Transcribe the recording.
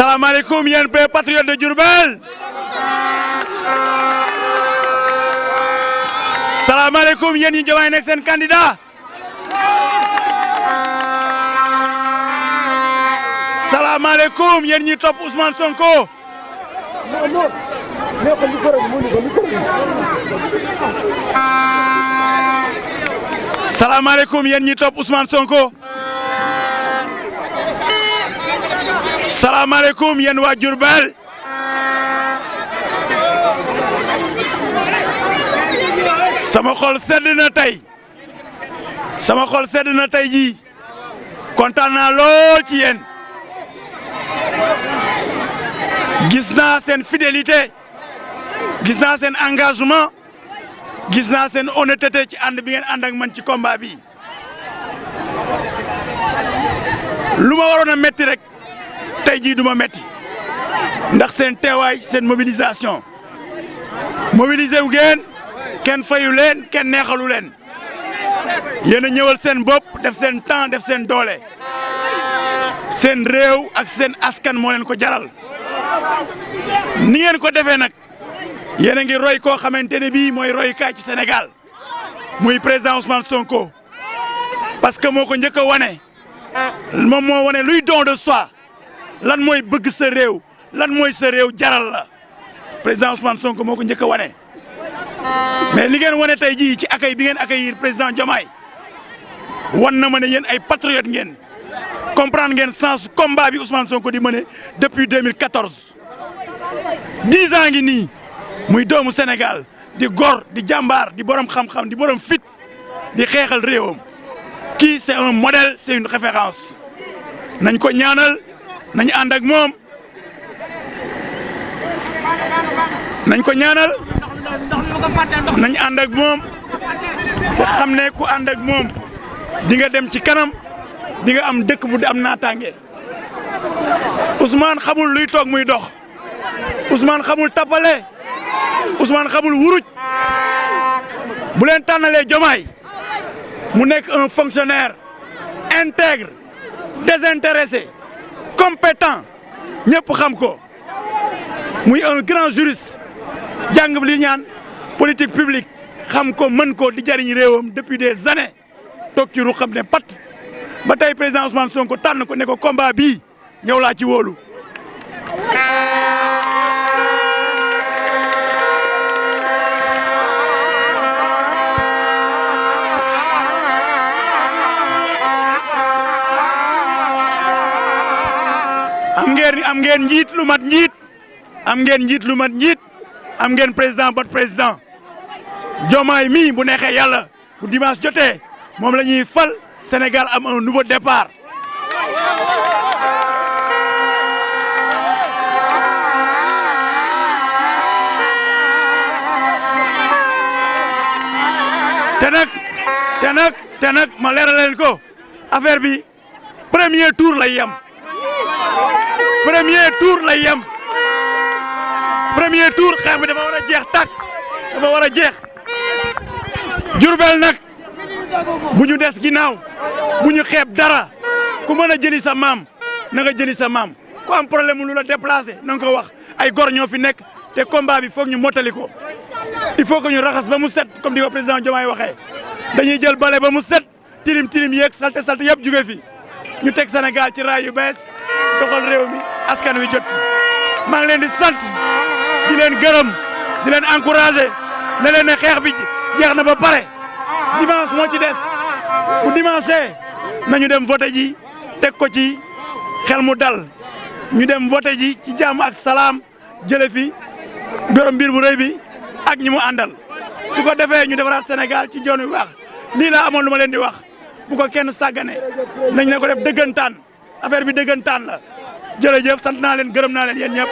salaamaaleykum yéen patriote de Diourbel. salaamaaleykum yéen ñi Diomaye nekk seen candidat. salaamaaleykum yéen ñi topp Ousmane Sonko. salaamaaleykum yéen ñi topp Ousmane Sonko. salaamaaleykum yéen waa Diourbel. sama xol sedd na tey. sama xol sedd na tey jii. kontaan naa lool ci yéen. gis naa seen fidélité. gis naa seen engagement. gis naa seen honnêteté ci ànd bi ngeen ànd ak man ci combat bi. lu ma waroon a metti rek tey jii du ma metti ndax seen teewaay seen mobilisation mobilisé wu ngeen kenn fayu leen kenn neexalu leen yéen a ñëwal seen bopp def seen temps def seen doole seen réew ak seen askan moo leen ko jaral ni ngeen ko defee nag yéen a ngi roy koo xamante ne bii mooy royukaay ci Sénégal muy président Ousmane Sonko parce que moo ko njëkk a wane moom moo wane luy don de soi lan mooy bëgg sa réew lan mooy sa réew jaral la président Ousmane Sonko moo ko njëkk a wane. mais li ngeen wane tey jii ci accueil bi ngeen accueillir président Diomaye wan na ma ne yéen ay patriote ngeen comprendre ngeen sens combat bi Ousmane Sonko di mëne depuis 2014 10 ans ngi nii muy doomu Sénégal di gor di jàmbaar di borom xam-xam di borom fit di xeexal réewam kii c'est un modèle c'est une référence nañ ko ñaanal nañ ànd ak moom nañ ko ñaanal nañ ànd ak moom te xam ne ku ànd ak moom di nga dem ci kanam di nga am dëkk bu am naataange Ousmane xamul luy toog muy dox Ousmane xamul tappale Ousmane xamul wuruj bu leen tànnalee Diomaye mu nekk un fonctionnaire intègre désintéressé compétent ñëpp xam ko muy un grand juriste jàng li ñaan politique publique xam ko mën ko di jariñ réewam depuis des années toog ci ru xam ne pat ba tey président Ousmane Sonko tànn ko ne ko combat bii ñëw laa ci wóolu. am ngeen njiit lu mat njiit am ngeen njiit lu mat njiit am ngeen président bot président Diomaye mii bu neexee yàlla bu dimanche jotee moom la ñuy fal Sénégal am un nouveau départ. te nag ma leeral leen ko affaire bi premier tour lay yem. premier tour lay yem premier tour xeex bi dafa war a jeex tàkk dafa war a jeex Diourbel nag bu ñu des ginnaaw bu ñu xeeb dara ku mën a jëli sa maam na nga jëli sa maam ku am problème mu lu la déplacé na nga ko wax ay gor ñoo fi nekk te combat bi foog ñu mottali ko il faut que ñu raxas ba mu set comme di ko président Diomaye waxee dañuy jël bale ba mu set tilim tilim yeeg salte salte yëpp jóge fi ñu teg Sénégal ci raay yu bees doxal réew mi askan wi jot maa ngi leen di sant di leen gërëm di leen encouragé ne leen ne xeex bi jeex na ba pare dimanche moo ci des bu dimanche nañu dem voté ji teg ko ci xel mu dal ñu dem voté ji ci jàmm ak salaam jële fi borom mbir bu rëy bi ak ñi mu àndal su ko defee ñu defaraat Sénégal ci yoon wi baax lii laa amoon lu ma leen di wax bu ko kenn sàggane nañ ne ko def dëggantaan affaire bi dëggantaan la jërëjëf sant naa leen gërëm naa leen yéen ñëpp